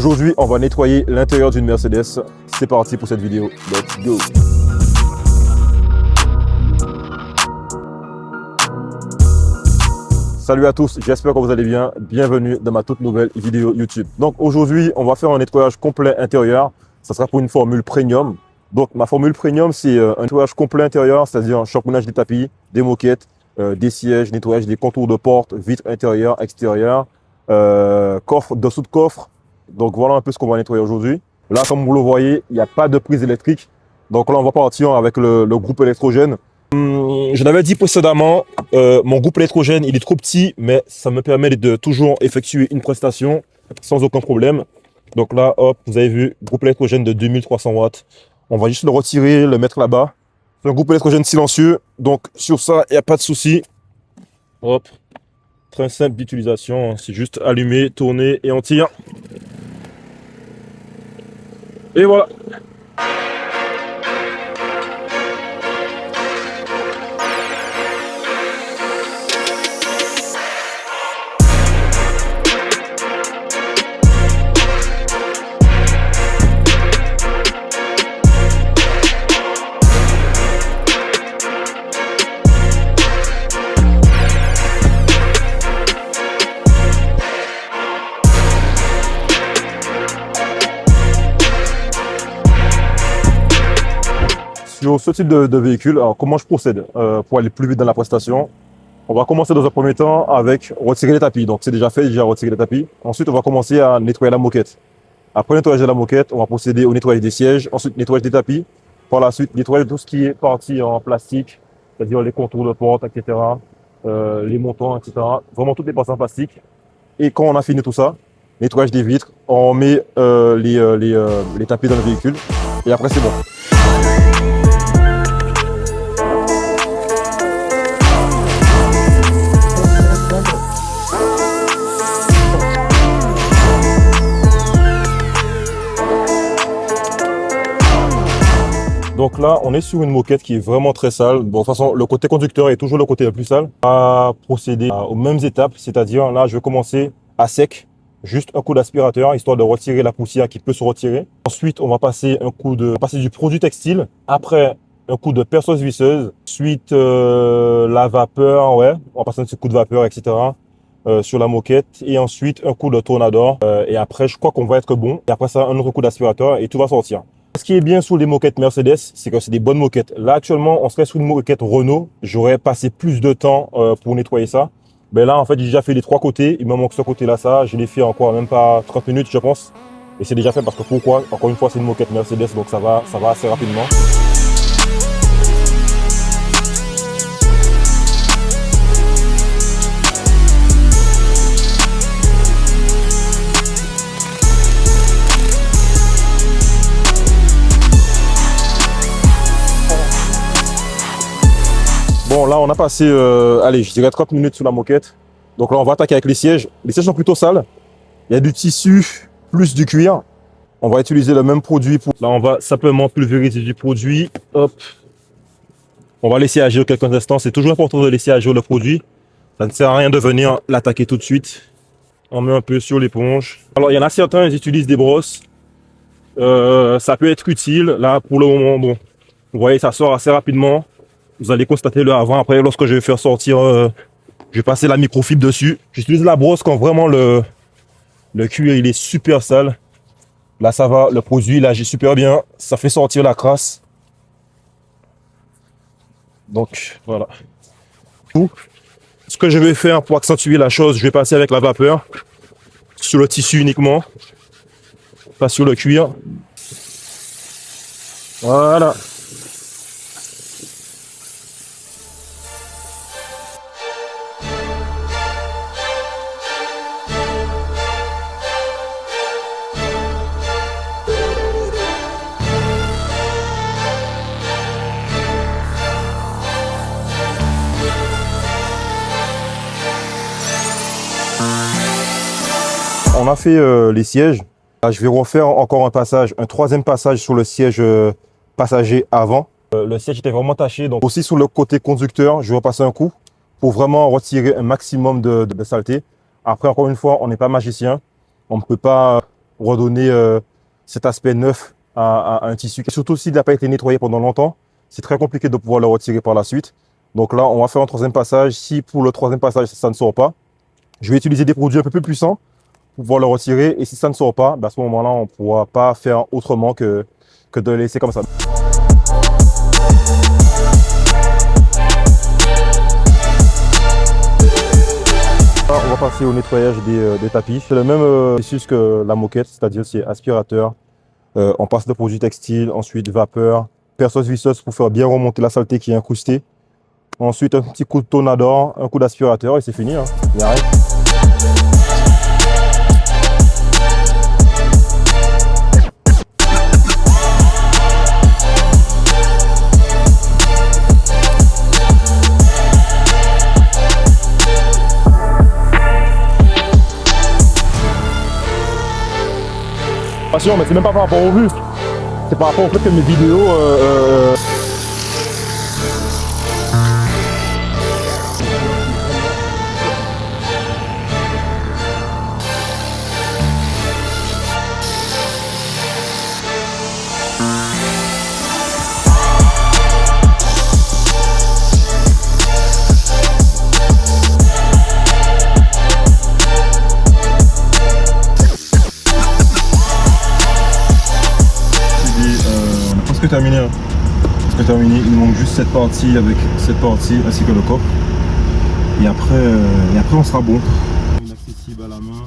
Aujourd'hui, on va nettoyer l'intérieur d'une Mercedes. C'est parti pour cette vidéo. Let's go! Salut à tous, j'espère que vous allez bien. Bienvenue dans ma toute nouvelle vidéo YouTube. Donc aujourd'hui, on va faire un nettoyage complet intérieur. Ça sera pour une formule premium. Donc ma formule premium, c'est un nettoyage complet intérieur, c'est-à-dire un champounage des tapis, des moquettes, des sièges, nettoyage des contours de porte, vitres intérieures, extérieures, coffre, dessous de coffre. Donc voilà un peu ce qu'on va nettoyer aujourd'hui. Là, comme vous le voyez, il n'y a pas de prise électrique. Donc là, on va partir avec le groupe électrogène. Je l'avais dit précédemment, mon groupe électrogène, il est trop petit, mais ça me permet de toujours effectuer une prestation sans aucun problème. Donc là, hop, vous avez vu, groupe électrogène de 2300 watts. On va juste le retirer, le mettre là-bas. C'est un groupe électrogène silencieux, donc sur ça, il n'y a pas de souci. Hop, très simple d'utilisation, c'est juste allumer, tourner et on tire. Et voilà. Sur ce type de véhicule, alors comment je procède pour aller plus vite dans la prestation? On va commencer dans un premier temps avec retirer les tapis. Donc c'est déjà fait, déjà retirer les tapis. Ensuite, on va commencer à nettoyer la moquette. Après le nettoyage de la moquette, on va procéder au nettoyage des sièges. Ensuite, nettoyage des tapis. Par la suite, nettoyage de tout ce qui est parti en plastique, c'est-à-dire les contours de porte, etc., les montants, etc. Vraiment toutes les parties en plastique. Et quand on a fini tout ça, nettoyage des vitres, on met les tapis dans le véhicule. Et après, c'est bon. Donc là, on est sur une moquette qui est vraiment très sale. Bon, de toute façon, le côté conducteur est toujours le côté le plus sale. On va procéder aux mêmes étapes, c'est-à-dire là, je vais commencer à sec, juste un coup d'aspirateur, histoire de retirer la poussière qui peut se retirer. Ensuite, on va passer du produit textile. Après, un coup de perceuse visseuse. Ensuite, la vapeur, ouais, on va passer un petit coup de vapeur, etc. Sur la moquette. Et ensuite, un coup de tourneador. Et après, je crois qu'on va être bon. Et après ça, un autre coup d'aspirateur et tout va sortir. Ce qui est bien sur les moquettes Mercedes, c'est que c'est des bonnes moquettes. Là, actuellement, on serait sur une moquette Renault. J'aurais passé plus de temps pour nettoyer ça. Mais là, en fait, j'ai déjà fait les trois côtés. Il me manque ce côté-là, ça. Je l'ai fait encore même pas 30 minutes, je pense. Et c'est déjà fait parce que pourquoi? Encore une fois, c'est une moquette Mercedes, donc ça va assez rapidement. Bon, là, on a passé, allez, je dirais 30 minutes sur la moquette. Donc là, on va attaquer avec les sièges. Les sièges sont plutôt sales. Il y a du tissu plus du cuir. On va utiliser le même produit. Là, on va simplement pulvériser du produit. Hop. On va laisser agir quelques instants. C'est toujours important de laisser agir le produit. Ça ne sert à rien de venir l'attaquer tout de suite. On met un peu sur l'éponge. Alors, il y en a certains, ils utilisent des brosses. Ça peut être utile. Là, pour le moment, bon, vous voyez, ça sort assez rapidement. Vous allez constater le avant. Après, lorsque je vais faire sortir, je vais passer la microfibre dessus. J'utilise la brosse quand vraiment le cuir il est super sale. Là, ça va. Le produit, il agit super bien. Ça fait sortir la crasse. Donc, voilà. Ce que je vais faire pour accentuer la chose, je vais passer avec la vapeur sur le tissu uniquement. Pas sur le cuir. Voilà. On a fait les sièges. Là, je vais refaire encore un troisième passage sur le siège passager avant. Le siège était vraiment taché, donc aussi sur le côté conducteur, je vais passer un coup pour vraiment retirer un maximum de saleté. Après, encore une fois, on n'est pas magicien. On ne peut pas redonner cet aspect neuf à un tissu. Et surtout s'il n'a pas été nettoyé pendant longtemps, c'est très compliqué de pouvoir le retirer par la suite. Donc là, on va faire un troisième passage. Si pour le troisième passage, ça ne sort pas, je vais utiliser des produits un peu plus puissants pour pouvoir le retirer. Et si ça ne sort pas, à ce moment-là, on ne pourra pas faire autrement que de le laisser comme ça. On va passer au nettoyage des tapis. C'est le même processus que la moquette, c'est-à-dire c'est aspirateur. On passe de produits textiles, ensuite vapeur, perceuse visseuse pour faire bien remonter la saleté qui est incrustée. Ensuite un petit coup de Tonador, un coup d'aspirateur et c'est fini. Hein. Il y a rien. Attention, mais c'est même pas par rapport aux vues, c'est par rapport au fait que mes vidéos terminé. Presque terminé. Il manque juste cette partie avec cette partie ainsi que le coffre. Et après on sera bon. Inaccessible à la main.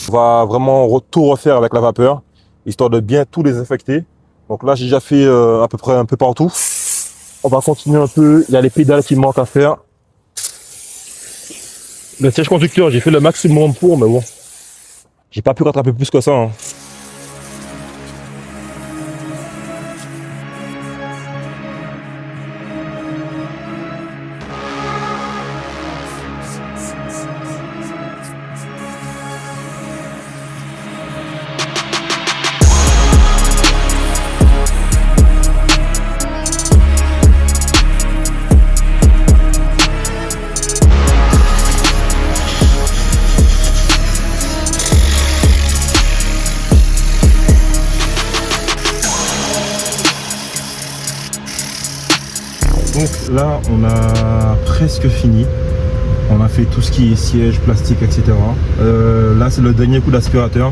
On va vraiment tout refaire avec la vapeur, histoire de bien tout désinfecter. Donc là j'ai déjà fait à peu près un peu partout. On va continuer un peu. Il y a les pédales qui manquent à faire. Le siège conducteur, j'ai fait le maximum pour, mais bon, j'ai pas pu rattraper plus que ça. Hein. Donc là, on a presque fini. On a fait tout ce qui est siège, plastique, etc. Là, c'est le dernier coup d'aspirateur,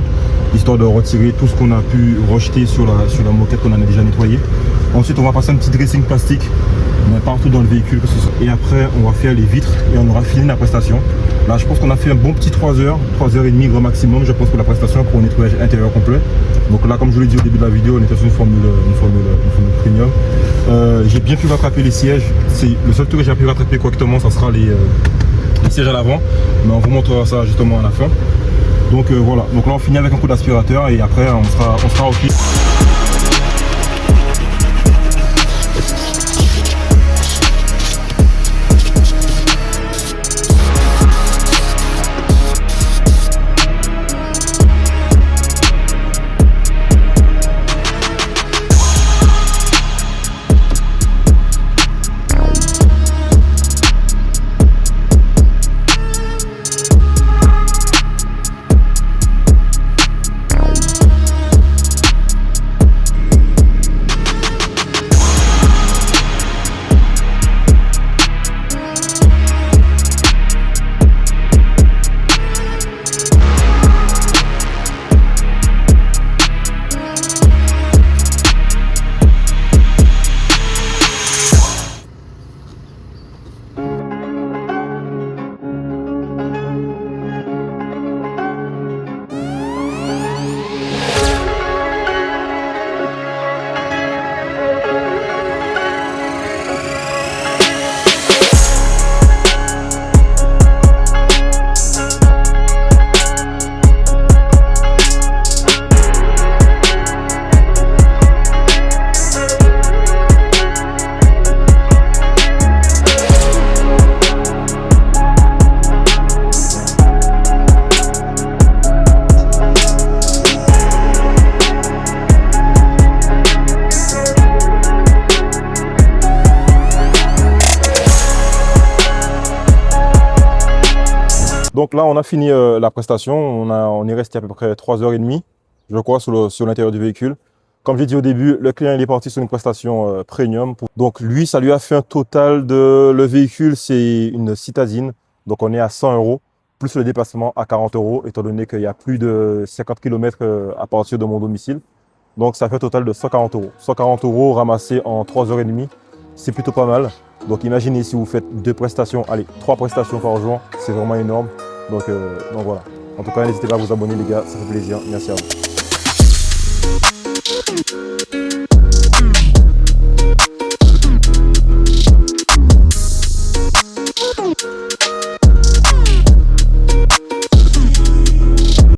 histoire de retirer tout ce qu'on a pu rejeter sur la moquette qu'on a déjà nettoyée. Ensuite, on va passer un petit dressing plastique partout dans le véhicule. Et après, on va faire les vitres et on aura fini la prestation. Là, je pense qu'on a fait un bon petit 3 heures, 3h30 grand maximum, je pense, pour la prestation, pour un nettoyage intérieur complet. Donc là, comme je vous l'ai dit au début de la vidéo, on était sur une formule premium. J'ai bien pu rattraper les sièges. Le seul truc que j'ai pu rattraper correctement, ça sera les sièges à l'avant. Mais on vous montrera ça justement à la fin. Donc voilà. Donc là, on finit avec un coup d'aspirateur et après, on sera au fil. Donc là, on a fini la prestation. On est resté à peu près 3h30, je crois, sur l'intérieur du véhicule. Comme j'ai dit au début, le client il est parti sur une prestation premium. Donc lui, ça lui a fait un total de... Le véhicule, c'est une citadine. Donc on est à 100 euros, plus le déplacement à 40 euros, étant donné qu'il y a plus de 50 km à partir de mon domicile. Donc ça fait un total de 140 euros. 140 euros ramassés en 3h30, c'est plutôt pas mal. Donc imaginez si vous faites 2 prestations, allez, 3 prestations par jour, c'est vraiment énorme. Donc voilà. En tout cas, n'hésitez pas à vous abonner les gars, ça fait plaisir. Merci à vous.